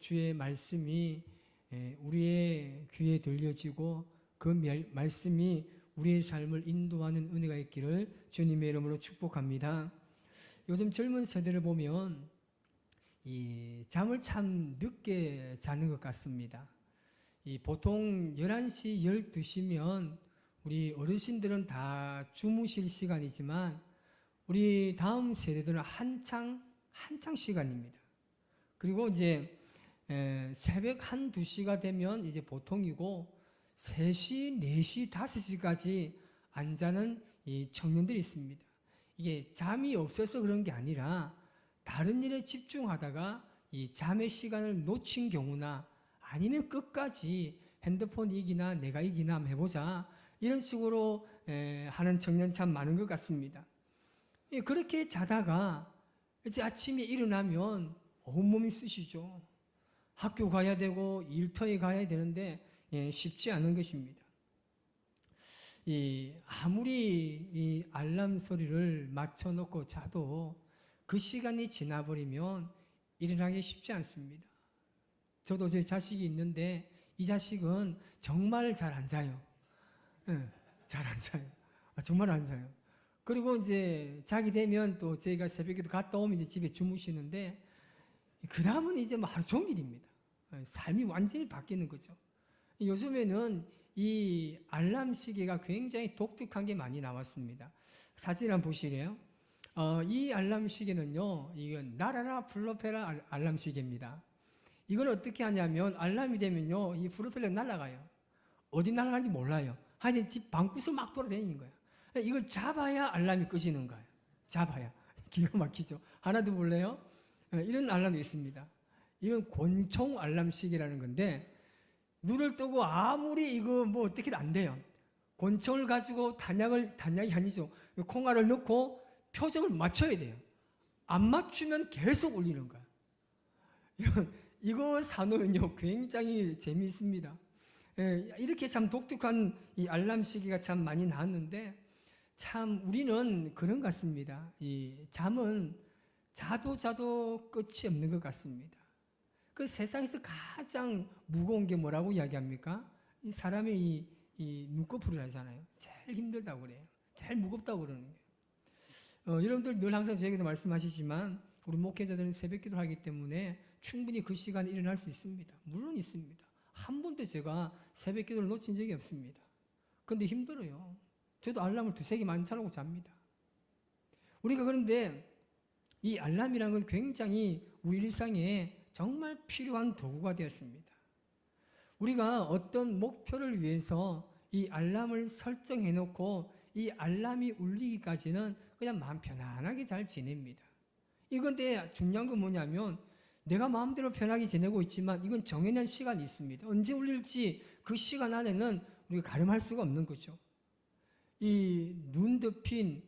주의 말씀이 우리의 귀에 들려지고 그 말씀이 우리의 삶을 인도하는 은혜가 있기를 주님의 이름으로 축복합니다. 요즘 젊은 세대를 보면 잠을 참 늦게 자는 것 같습니다. 보통 11시, 12시면 우리 어르신들은 다 주무실 시간이지만 우리 다음 세대들은 한창 시간입니다. 그리고 이제 새벽 1, 2시가 되면 이제 보통이고 3시, 4시, 5시까지 안 자는 이 청년들이 있습니다. 이게 잠이 없어서 그런 게 아니라 다른 일에 집중하다가 이 잠의 시간을 놓친 경우나 아니면 끝까지 핸드폰 이기나 내가 이기나 한번 해보자 이런 식으로 하는 청년이 참 많은 것 같습니다. 그렇게 자다가 이제 아침에 일어나면 온몸이 쑤시죠. 학교 가야 되고 일터에 가야 되는데 쉽지 않은 것입니다. 아무리 이 알람 소리를 맞춰놓고 자도 그 시간이 지나버리면 일어나기 쉽지 않습니다. 저도 제 자식이 있는데 이 자식은 정말 잘 안 자요. 잘 안 자요. 정말 안 자요. 그리고 이제 자기 되면 또 저희가 새벽에도 갔다 오면 이제 집에 주무시는데 그 다음은 이제 뭐 하루 종일입니다. 삶이 완전히 바뀌는 거죠. 요즘에는 이 알람 시계가 굉장히 독특한 게 많이 나왔습니다. 사진 한번 보시래요. 이 알람 시계는요, 이건 나라라 프로펠러 알람 시계입니다. 이건 어떻게 하냐면 알람이 되면요, 이 프로펠러 날아가요. 어디 날아가는지 몰라요. 하여튼 집 방구석 막 돌아다니는 거예요. 이걸 잡아야 알람이 끄시는 거예요. 잡아야. 기가 막히죠. 하나 더 볼래요? 이런 알람이 있습니다. 이건 권총 알람 시계라는 건데 눈을 뜨고 아무리 이거 뭐 어떻게 안 돼요. 권총을 가지고 단약이 아니죠. 콩알을 넣고 표적을 맞춰야 돼요. 안 맞추면 계속 울리는 거예요. 이거 사놓으면요 굉장히 재미있습니다. 이렇게 참 독특한 이 알람 시계가 참 많이 나왔는데 참 우리는 그런 것 같습니다. 이 잠은 자도 끝이 없는 것 같습니다. 그 세상에서 가장 무거운 게 뭐라고 이야기합니까? 이 사람의 이 눈꺼풀을 하잖아요. 제일 힘들다고 그래요. 제일 무겁다고 그러는 거예요. 여러분들 늘 항상 저에게도 말씀하시지만 우리 목회자들은 새벽 기도를 하기 때문에 충분히 그 시간에 일어날 수 있습니다. 물론 있습니다. 한 번도 제가 새벽 기도를 놓친 적이 없습니다. 그런데 힘들어요. 저도 알람을 2-3개 맞춰놓고 잡니다. 우리가 그런데 이 알람이라는 건 굉장히 우리 일상에 정말 필요한 도구가 되었습니다. 우리가 어떤 목표를 위해서 이 알람을 설정해 놓고 이 알람이 울리기까지는 그냥 마음 편안하게 잘 지냅니다. 이건데 중요한 건 뭐냐면 내가 마음대로 편하게 지내고 있지만 이건 정해진 시간이 있습니다. 언제 울릴지 그 시간 안에는 우리가 가름할 수가 없는 거죠. 이 눈 덮인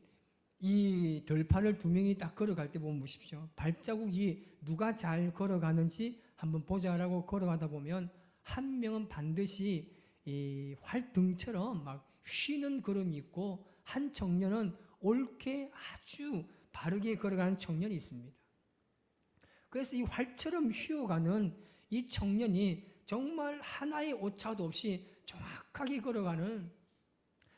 이 들판을 2명이 딱 걸어갈 때 보면 보십시오. 발자국이 누가 잘 걸어가는지 한번 보자라고 걸어가다 보면 한 명은 반드시 이 활등처럼 막 쉬는 걸음이 있고 한 청년은 옳게 아주 바르게 걸어가는 청년이 있습니다. 그래서 이 활처럼 쉬어가는 이 청년이 정말 하나의 오차도 없이 정확하게 걸어가는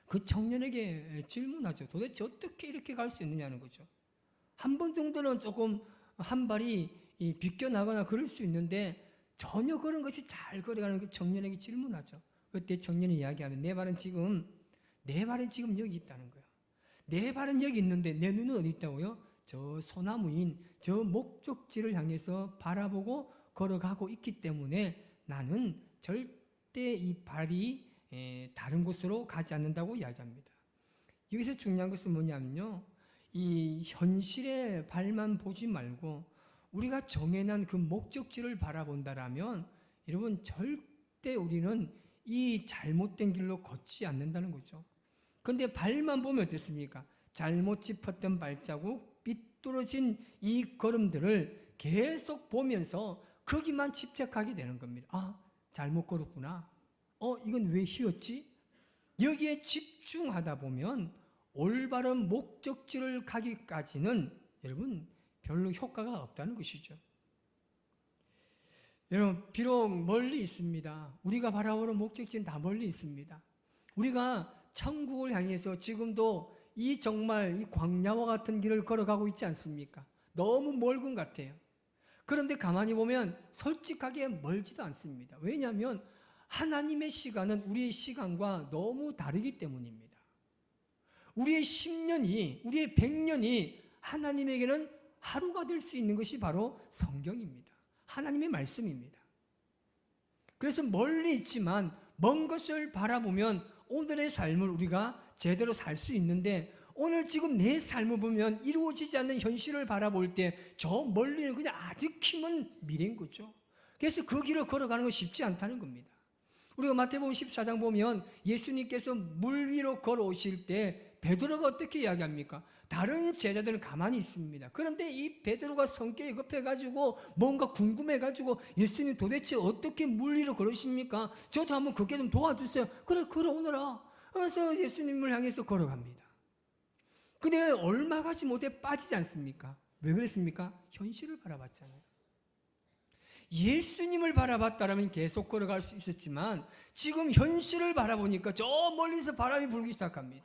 그 청년에게 질문하죠. 도대체 어떻게 이렇게 갈 수 있느냐는 거죠. 한 번 정도는 조금 한 발이 비껴나거나 그럴 수 있는데 전혀 그런 것이 잘 걸어가는 그 청년에게 질문하죠. 그때 청년이 이야기하면 내 발은 지금 여기 있다는 거예요. 내 발은 여기 있는데 내 눈은 어디 있다고요? 저 소나무인 저 목적지를 향해서 바라보고 걸어가고 있기 때문에 나는 절대 이 발이 다른 곳으로 가지 않는다고 이야기합니다. 여기서 중요한 것은 뭐냐면요. 이 현실의 발만 보지 말고 우리가 정해놓은 그 목적지를 바라본다라면 여러분 절대 우리는 이 잘못된 길로 걷지 않는다는 거죠. 그런데 발만 보면 어떻습니까? 잘못 짚었던 발자국, 삐뚤어진 이 걸음들을 계속 보면서 거기만 집착하게 되는 겁니다. 아, 잘못 걸었구나. 이건 왜 쉬었지? 여기에 집중하다 보면 올바른 목적지를 가기까지는 여러분 별로 효과가 없다는 것이죠. 여러분, 비록 멀리 있습니다. 우리가 바라보는 목적지는 다 멀리 있습니다. 우리가 천국을 향해서 지금도 정말 이 광야와 같은 길을 걸어가고 있지 않습니까? 너무 멀은 것 같아요. 그런데 가만히 보면 솔직하게 멀지도 않습니다. 왜냐하면 하나님의 시간은 우리의 시간과 너무 다르기 때문입니다. 우리의 10년이, 우리의 100년이 하나님에게는 하루가 될 수 있는 것이 바로 성경입니다. 하나님의 말씀입니다. 그래서 멀리 있지만 먼 것을 바라보면 오늘의 삶을 우리가 제대로 살 수 있는데, 오늘 지금 내 삶을 보면 이루어지지 않는 현실을 바라볼 때 저 멀리는 그냥 아주 킴은 미래인 거죠. 그래서 그 길을 걸어가는 건 쉽지 않다는 겁니다. 우리가 마태복음 14장 보면 예수님께서 물 위로 걸어오실 때 베드로가 어떻게 이야기합니까? 다른 제자들은 가만히 있습니다. 그런데 이 베드로가 성격이 급해가지고 뭔가 궁금해가지고 예수님 도대체 어떻게 물 위로 걸으십니까? 저도 한번 그렇게 좀 도와주세요. 그래, 걸어오너라. 그래서 예수님을 향해서 걸어갑니다. 근데 얼마 가지 못해 빠지지 않습니까? 왜 그랬습니까? 현실을 바라봤잖아요. 예수님을 바라봤다면 계속 걸어갈 수 있었지만 지금 현실을 바라보니까 저 멀리서 바람이 불기 시작합니다.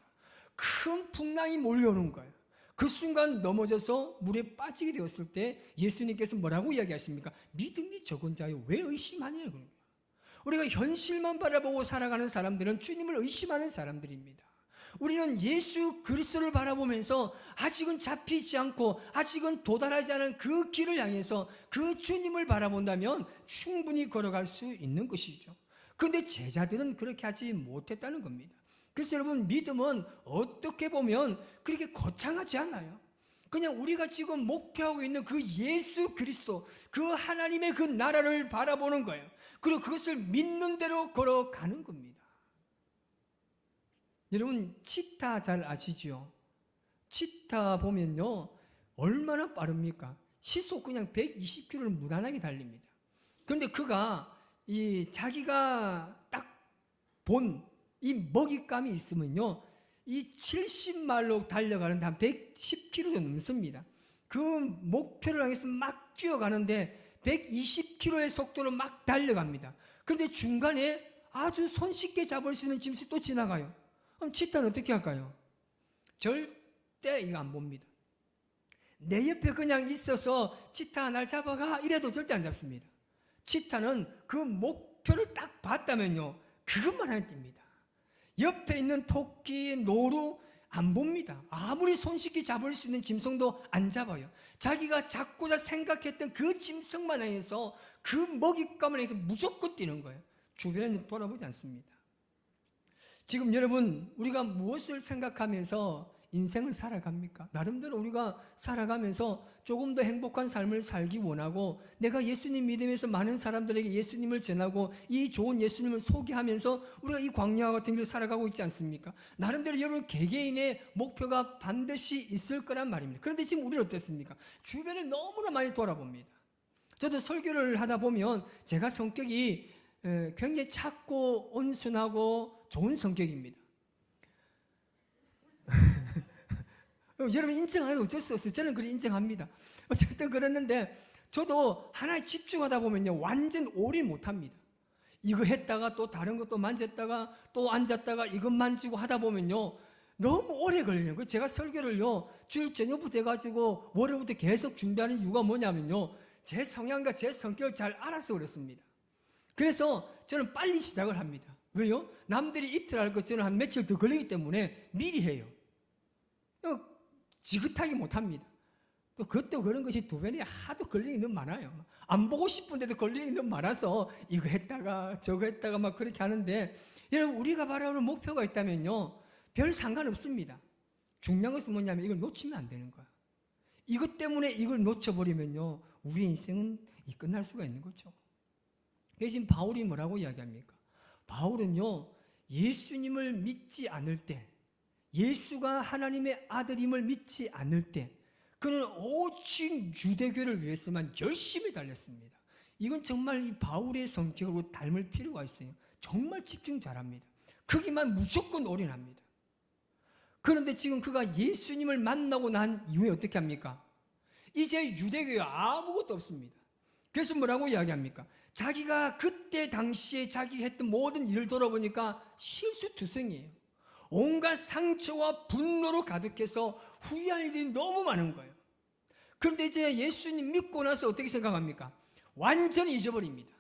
큰 풍랑이 몰려오는 거예요. 그 순간 넘어져서 물에 빠지게 되었을 때 예수님께서 뭐라고 이야기하십니까? 믿음이 적은 자여 왜 의심하냐. 우리가 현실만 바라보고 살아가는 사람들은 주님을 의심하는 사람들입니다. 우리는 예수 그리스도를 바라보면서 아직은 잡히지 않고 아직은 도달하지 않은 그 길을 향해서 그 주님을 바라본다면 충분히 걸어갈 수 있는 것이죠. 그런데 제자들은 그렇게 하지 못했다는 겁니다. 그래서 여러분, 믿음은 어떻게 보면 그렇게 거창하지 않아요. 그냥 우리가 지금 목표하고 있는 그 예수 그리스도, 그 하나님의 그 나라를 바라보는 거예요. 그리고 그것을 믿는 대로 걸어가는 겁니다. 여러분, 치타 잘 아시죠? 치타 보면요, 얼마나 빠릅니까? 시속 그냥 120km를 무난하게 달립니다. 그런데 그가 자기가 딱 본 이 먹잇감이 있으면요, 이 70마일로 달려가는데 한 110km도 넘습니다. 그 목표를 향해서 막 뛰어가는데 120km의 속도로 막 달려갑니다. 그런데 중간에 아주 손쉽게 잡을 수 있는 짐승이 또 지나가요. 그럼 치타는 어떻게 할까요? 절대 이거 안 봅니다. 내 옆에 그냥 있어서 치타 날 잡아가 이래도 절대 안 잡습니다. 치타는 그 목표를 딱 봤다면요, 그것만 하면 뜁니다. 옆에 있는 토끼, 노루 안 봅니다. 아무리 손쉽게 잡을 수 있는 짐승도 안 잡아요. 자기가 잡고자 생각했던 그 짐승만 향해서 그 먹잇감을 향해서 무조건 뛰는 거예요. 주변에는 돌아보지 않습니다. 지금 여러분, 우리가 무엇을 생각하면서 인생을 살아갑니까? 나름대로 우리가 살아가면서 조금 더 행복한 삶을 살기 원하고, 내가 예수님 믿으면서 많은 사람들에게 예수님을 전하고 이 좋은 예수님을 소개하면서 우리가 이 광야와 같은 길을 살아가고 있지 않습니까? 나름대로 여러분 개개인의 목표가 반드시 있을 거란 말입니다. 그런데 지금 우리는 어떻습니까? 주변을 너무나 많이 돌아봅니다. 저도 설교를 하다 보면 제가 성격이 굉장히 착고 온순하고 좋은 성격입니다. 여러분, 인정 안 해도 어쩔 수 없어요. 저는 그렇게 인정합니다. 어쨌든 그랬는데 저도 하나에 집중하다 보면요, 완전 올인 못합니다. 이거 했다가 또 다른 것도 만졌다가 또 앉았다가 이것 만지고 하다 보면요, 너무 오래 걸리는 거예요. 제가 설교를요, 주일 저녁부터 해가지고 월요일부터 계속 준비하는 이유가 뭐냐면요, 제 성향과 제 성격을 잘 알아서 그렇습니다. 그래서 저는 빨리 시작을 합니다. 왜요? 남들이 이틀 할 것 저는 한 며칠 더 걸리기 때문에 미리 해요. 지긋하게 못합니다. 또 그것도 그런 것이 주변에 하도 걸리는 너무 많아요. 안 보고 싶은데도 걸리는 너무 많아서 이거 했다가 저거 했다가 막 그렇게 하는데, 여러분, 우리가 바라보는 목표가 있다면요, 별 상관없습니다. 중요한 것은 뭐냐면 이걸 놓치면 안 되는 거야. 이것 때문에 이걸 놓쳐버리면요, 우리 인생은 끝날 수가 있는 거죠. 대신 바울이 뭐라고 이야기합니까? 바울은요, 예수님을 믿지 않을 때, 예수가 하나님의 아들임을 믿지 않을 때 그는 오직 유대교를 위해서만 열심히 달렸습니다. 이건 정말 이 바울의 성격으로 닮을 필요가 있어요. 정말 집중 잘합니다. 거기만 무조건 올인합니다. 그런데 지금 그가 예수님을 만나고 난 이후에 어떻게 합니까? 이제 유대교에 아무것도 없습니다. 그래서 뭐라고 이야기합니까? 자기가 그때 당시에 자기가 했던 모든 일을 돌아보니까 실수투성이에요. 온갖 상처와 분노로 가득해서 후회할 일이 너무 많은 거예요. 그런데 이제 예수님 믿고 나서 어떻게 생각합니까? 완전히 잊어버립니다.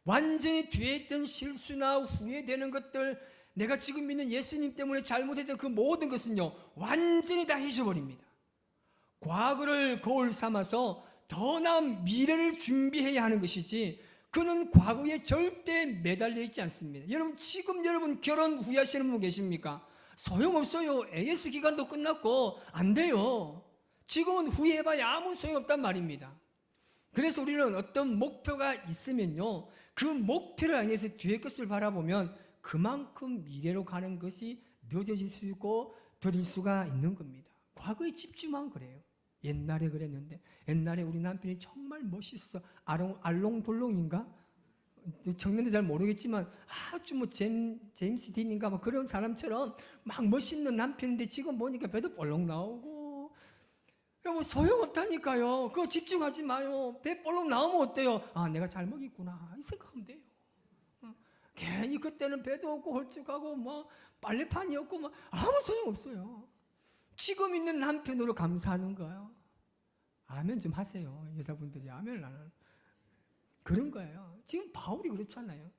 완전히 뒤에 있던 실수나 후회되는 것들, 내가 지금 믿는 예수님 때문에 잘못했던 그 모든 것은요, 완전히 다 잊어버립니다. 과거를 거울 삼아서 더 나은 미래를 준비해야 하는 것이지, 그는 과거에 절대 매달려 있지 않습니다. 여러분, 지금 여러분 결혼 후회하시는 분 계십니까? 소용없어요. AS 기간도 끝났고 안 돼요. 지금은 후회해봐야 아무 소용없단 말입니다. 그래서 우리는 어떤 목표가 있으면요, 그 목표를 향해서 뒤의 것을 바라보면 그만큼 미래로 가는 것이 늦어질 수 있고 더딜 수가 있는 겁니다. 과거에 집중하면 그래요. 옛날에 그랬는데, 옛날에 우리 남편이 정말 멋있어. 알롱돌롱인가? 청년들 잘 모르겠지만 아주 뭐 제임스 딘인가 뭐 그런 사람처럼 막 멋있는 남편인데 지금 보니까 배도 볼록 나오고, 뭐 소용없다니까요. 그거 집중하지 마요. 배 볼록 나오면 어때요? 아, 내가 잘 먹이구나 이 생각하면 돼요. 괜히 그때는 배도 없고 홀쭉하고 뭐 빨래판이 없고 뭐 아무 소용없어요. 지금 있는 남편으로 감사하는 거예요. 아멘 좀 하세요. 여자분들이 아멘을 안 하는 그런 거예요. 지금 바울이 그렇잖아요.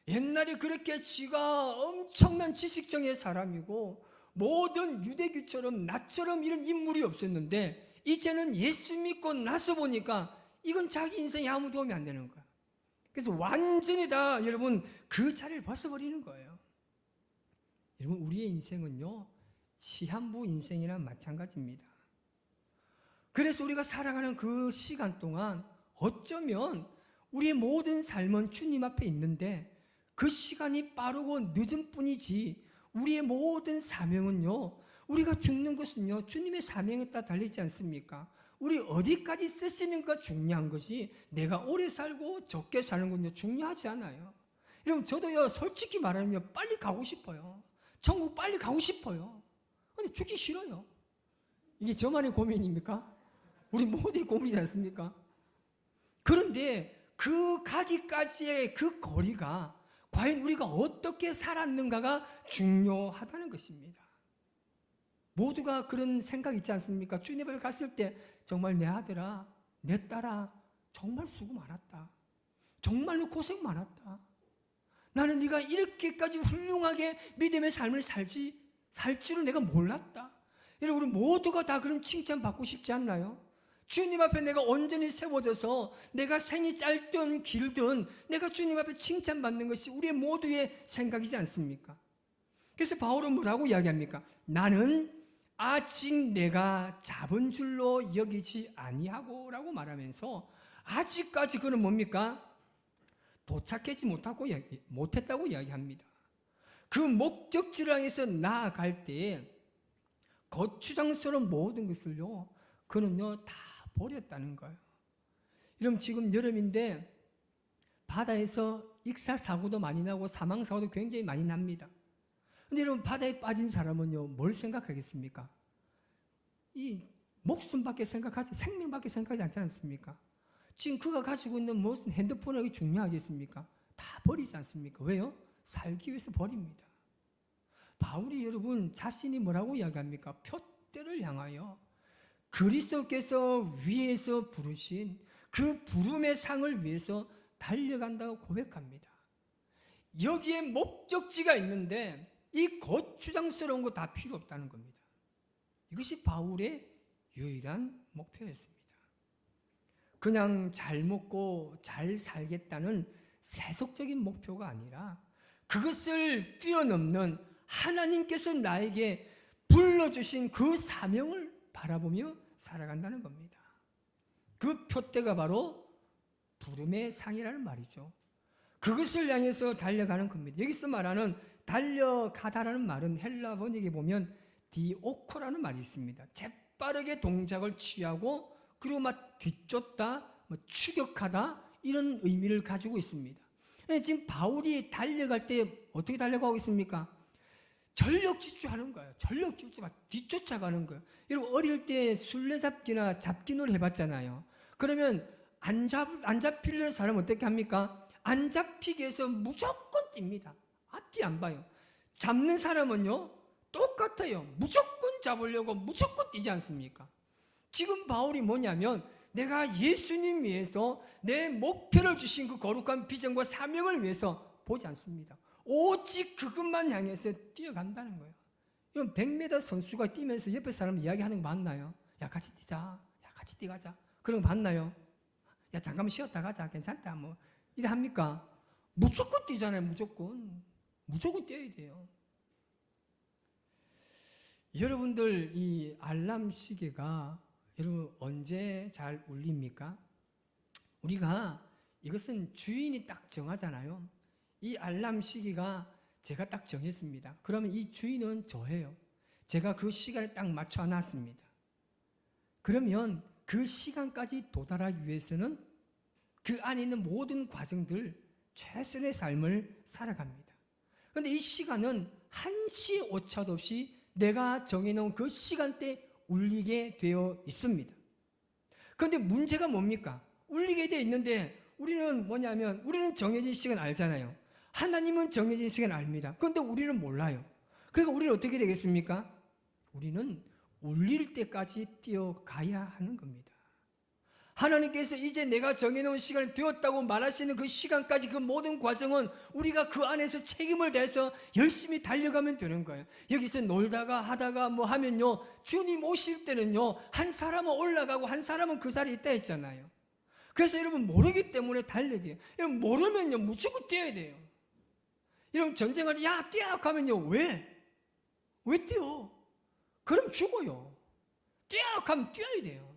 옛날에 그렇게 지가 엄청난 지식정의 사람이고 모든 유대교처럼 나처럼 이런 인물이 없었는데, 이제는 예수 믿고 나서 보니까 이건 자기 인생에 아무 도움이 안 되는 거야. 그래서 완전히 다 여러분 그 자리를 벗어버리는 거예요. 여러분, 우리의 인생은요, 시한부 인생이랑 마찬가지입니다. 그래서 우리가 살아가는 그 시간 동안 어쩌면 우리의 모든 삶은 주님 앞에 있는데 그 시간이 빠르고 늦은 뿐이지, 우리의 모든 사명은요, 우리가 죽는 것은요 주님의 사명에 따라 달리지 않습니까? 우리 어디까지 쓰시는가 중요한 것이, 내가 오래 살고 적게 사는 건요 중요하지 않아요. 여러분, 저도요 솔직히 말하면요 빨리 가고 싶어요. 천국 빨리 가고 싶어요. 근데 죽기 싫어요. 이게 저만의 고민입니까? 우리 모두의 고민이지 않습니까? 그런데 그 가기까지의 그 거리가 과연 우리가 어떻게 살았는가가 중요하다는 것입니다. 모두가 그런 생각 있지 않습니까? 주님 앞에 갔을 때 정말 내 아들아, 내 딸아, 정말 수고 많았다. 정말로 고생 많았다. 나는 네가 이렇게까지 훌륭하게 믿음의 삶을 살 줄을 내가 몰랐다. 여러분, 우리 모두가 다 그런 칭찬 받고 싶지 않나요? 주님 앞에 내가 온전히 세워져서 내가 생이 짧든 길든 내가 주님 앞에 칭찬받는 것이 우리의 모두의 생각이지 않습니까? 그래서 바울은 뭐라고 이야기합니까? 나는 아직 내가 잡은 줄로 여기지 아니하고 라고 말하면서, 아직까지 그는 뭡니까? 도착하지 못했다고 이야기합니다. 그 목적지를 향해서 나아갈 때 거추장스러운 모든 것을요 그는요 다 버렸다는 거예요. 여러분, 지금 여름인데 바다에서 익사사고도 많이 나고 사망사고도 굉장히 많이 납니다. 근데 여러분, 바다에 빠진 사람은요 뭘 생각하겠습니까? 이 목숨밖에 생각하지, 생명밖에 생각하지 않지 않습니까? 지금 그가 가지고 있는 무슨 핸드폰이 중요하겠습니까? 다 버리지 않습니까? 왜요? 살기 위해서 버립니다. 바울이 여러분 자신이 뭐라고 이야기합니까? 표대를 향하여 그리스도께서 위에서 부르신 그 부름의 상을 위해서 달려간다고 고백합니다. 여기에 목적지가 있는데 이 거추장스러운 거 다 필요 없다는 겁니다. 이것이 바울의 유일한 목표였습니다. 그냥 잘 먹고 잘 살겠다는 세속적인 목표가 아니라 그것을 뛰어넘는 하나님께서 나에게 불러주신 그 사명을 바라보며 살아간다는 겁니다. 그 표대가 바로 부름의 상이라는 말이죠. 그것을 향해서 달려가는 겁니다. 여기서 말하는 달려가다라는 말은 헬라 번역에 보면 디오코라는 말이 있습니다. 재빠르게 동작을 취하고 그리고 막 뒤쫓다, 추격하다, 이런 의미를 가지고 있습니다. 지금 바울이 달려갈 때 어떻게 달려가고 있습니까? 전력 질주하는 거예요. 전력 질주, 막 뒤쫓아가는 거예요. 여러분, 어릴 때 술래잡기나 잡기놀이 해봤잖아요. 그러면 안 잡히려는 사람은 어떻게 합니까? 안 잡히기 위해서 무조건 뜁니다. 앞뒤 안 봐요. 잡는 사람은요, 똑같아요. 무조건 잡으려고 무조건 뛰지 않습니까? 지금 바울이 뭐냐면, 내가 예수님 위해서 내 목표를 주신 그 거룩한 비전과 사명을 위해서 보지 않습니다. 오직 그것만 향해서 뛰어간다는 거예요. 이런 100m 선수가 뛰면서 옆에 사람 이야기하는 거 맞나요? 야, 같이 뛰자. 야, 같이 뛰가자. 그런 거 맞나요? 야, 잠깐만 쉬었다 가자. 괜찮다. 뭐 이래 합니까? 무조건 뛰잖아요. 무조건 뛰어야 돼요. 여러분들 이 알람 시계가 여러분 언제 잘 울립니까? 우리가 이것은 주인이 딱 정하잖아요. 이 알람 시계가 제가 딱 정했습니다. 그러면 이 주인은 저예요. 제가 그 시간에 딱 맞춰 놨습니다. 그러면 그 시간까지 도달하기 위해서는 그 안에 있는 모든 과정들, 최선의 삶을 살아갑니다. 그런데 이 시간은 한시 오차도 없이 내가 정해놓은 그 시간대에 울리게 되어 있습니다. 그런데 문제가 뭡니까? 울리게 되어 있는데 우리는 뭐냐면 우리는 정해진 시간 알잖아요. 하나님은 정해진 시간 압니다. 그런데 우리는 몰라요. 그러니까 우리는 어떻게 되겠습니까? 우리는 울릴 때까지 뛰어가야 하는 겁니다. 하나님께서 이제 내가 정해놓은 시간이 되었다고 말하시는 그 시간까지 그 모든 과정은 우리가 그 안에서 책임을 다해서 열심히 달려가면 되는 거예요. 여기서 놀다가 하다가 뭐 하면요, 주님 오실 때는요, 한 사람은 올라가고 한 사람은 그 자리에 있다 했잖아요. 그래서 여러분 모르기 때문에 달려야 돼요. 여러분 모르면요 무조건 뛰어야 돼요. 여러분 전쟁할 때 야 뛰어 하면요 왜 뛰어? 그럼 죽어요. 뛰어 하면 뛰어야 돼요.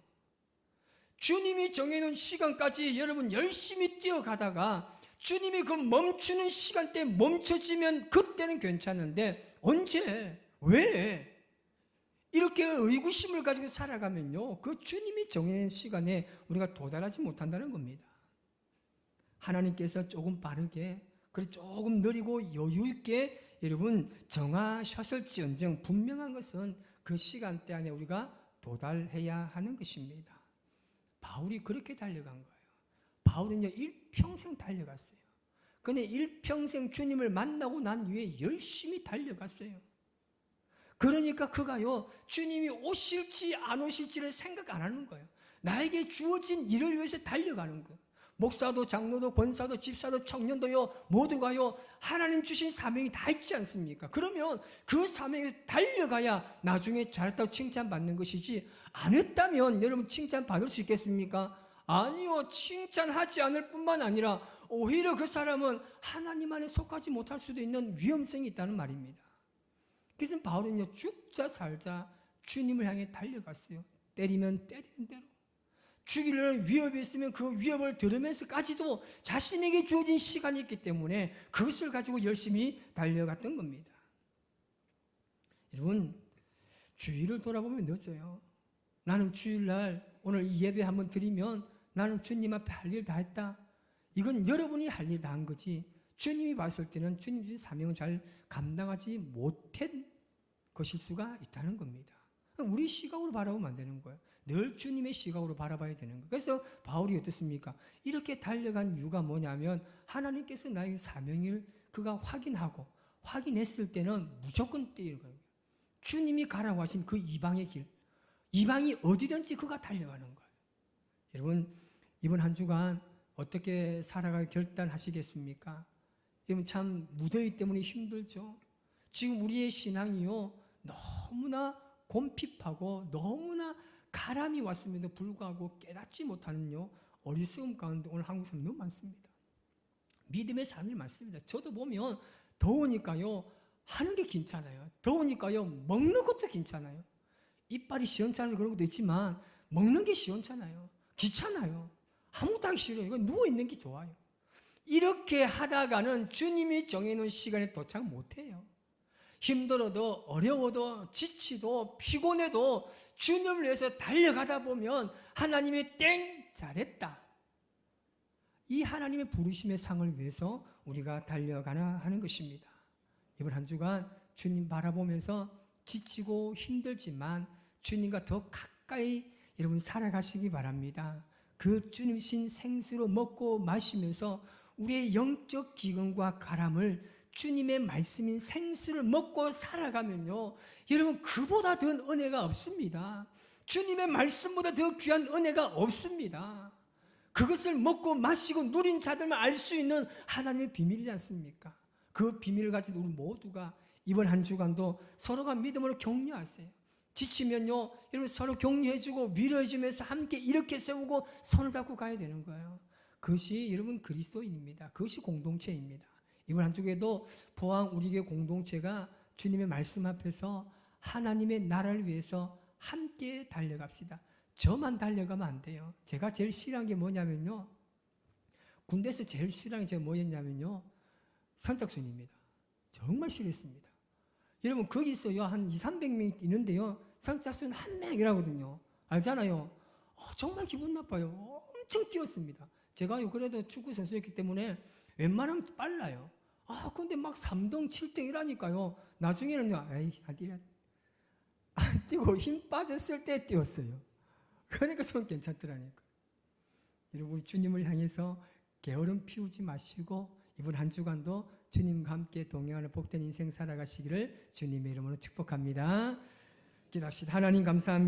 주님이 정해놓은 시간까지 여러분 열심히 뛰어가다가 주님이 그 멈추는 시간대에 멈춰지면 그때는 괜찮은데 언제? 왜? 이렇게 의구심을 가지고 살아가면요 그 주님이 정해놓은 시간에 우리가 도달하지 못한다는 겁니다. 하나님께서 조금 빠르게 그리고 조금 느리고 여유있게 여러분 정하셨을지언정 분명한 것은 그 시간대 안에 우리가 도달해야 하는 것입니다. 바울이 그렇게 달려간 거예요. 바울은요 일평생 달려갔어요. 그런데 일평생 주님을 만나고 난 이후에 열심히 달려갔어요. 그러니까 그가요 주님이 오실지 안 오실지를 생각 안 하는 거예요. 나에게 주어진 일을 위해서 달려가는 거예요. 목사도 장로도 권사도 집사도 청년도요 모두가요 하나님 주신 사명이 다 있지 않습니까? 그러면 그 사명에 달려가야 나중에 잘했다고 칭찬받는 것이지, 안 했다면 여러분 칭찬받을 수 있겠습니까? 아니요. 칭찬하지 않을 뿐만 아니라 오히려 그 사람은 하나님 안에 속하지 못할 수도 있는 위험성이 있다는 말입니다. 그래서 바울은요 죽자 살자 주님을 향해 달려갔어요. 때리면 때리는 대로, 죽이려는 위협이 있으면 그 위협을 들으면서까지도 자신에게 주어진 시간이 있기 때문에 그것을 가지고 열심히 달려갔던 겁니다. 여러분 주일을 돌아보면 늦어요. 나는 주일날 오늘 이 예배 한번 드리면 나는 주님 앞에 할 일 다 했다. 이건 여러분이 할 일 다 한 거지 주님이 봤을 때는 주님 주신 사명을 잘 감당하지 못한 것일 수가 있다는 겁니다. 우리 시각으로 바라보면 안 되는 거예요. 늘 주님의 시각으로 바라봐야 되는 거예요. 그래서 바울이 어떻습니까? 이렇게 달려간 이유가 뭐냐면 하나님께서 나의 사명을 그가 확인하고 확인했을 때는 무조건 뛰는 거예요. 주님이 가라고 하신 그 이방의 길, 이방이 어디든지 그가 달려가는 거예요. 여러분 이번 한 주간 어떻게 살아갈 결단하시겠습니까? 여러분 참 무더위 때문에 힘들죠. 지금 우리의 신앙이요 너무나 곰핍하고 너무나 가람이 왔음에도 불구하고 깨닫지 못하는요 어리석음 가운데 오늘 한국 사람 너무 많습니다. 믿음의 사람들이 많습니다. 저도 보면 더우니까요 하는 게 괜찮아요. 더우니까요 먹는 것도 괜찮아요. 이빨이 시원찮아서 그런 것도 있지만 먹는 게 시원찮아요. 귀찮아요. 아무것도 하기 싫어요. 이거 누워있는 게 좋아요. 이렇게 하다가는 주님이 정해놓은 시간에 도착 못해요. 힘들어도 어려워도 지치도 피곤해도 주님을 위해서 달려가다 보면 하나님이 땡 잘했다. 이 하나님의 부르심의 상을 위해서 우리가 달려가나 하는 것입니다. 이번 한 주간 주님 바라보면서 지치고 힘들지만 주님과 더 가까이 여러분 살아가시기 바랍니다. 그 주신 생수로 먹고 마시면서 우리의 영적 기근과 가람을 주님의 말씀인 생수를 먹고 살아가면요, 여러분 그보다 더 은혜가 없습니다. 주님의 말씀보다 더 귀한 은혜가 없습니다. 그것을 먹고 마시고 누린 자들만 알 수 있는 하나님의 비밀이지 않습니까? 그 비밀을 가진 우리 모두가 이번 한 주간도 서로가 믿음으로 격려하세요. 지치면요, 여러분 서로 격려해주고 위로해주면서 함께 이렇게 세우고 손을 잡고 가야 되는 거예요. 그것이 여러분 그리스도인입니다. 그것이 공동체입니다. 이번 한 주에도 포항 우리 교회 공동체가 주님의 말씀 앞에서 하나님의 나라를 위해서 함께 달려갑시다. 저만 달려가면 안 돼요. 제가 제일 싫어하는 게 뭐냐면요, 군대에서 제일 싫어하는 게 제가 뭐였냐면요, 선착순입니다. 정말 싫어했습니다. 여러분 거기서요 한 200~300명이 있는데요, 선착순 한 명이라거든요. 알잖아요. 정말 기분 나빠요. 엄청 뛰었습니다. 제가요 그래도 축구 선수였기 때문에 웬만하면 빨라요. 근데 막 3등, 7등이라니까요. 나중에는요, 안 뛰고 힘 빠졌을 때 뛰었어요. 그러니까 좀 괜찮더라니까. 여러분 주님을 향해서 게으름 피우지 마시고 이번 한 주간도 주님과 함께 동행하는 복된 인생 살아가시기를 주님의 이름으로 축복합니다. 기도합시다. 하나님 감사합니다.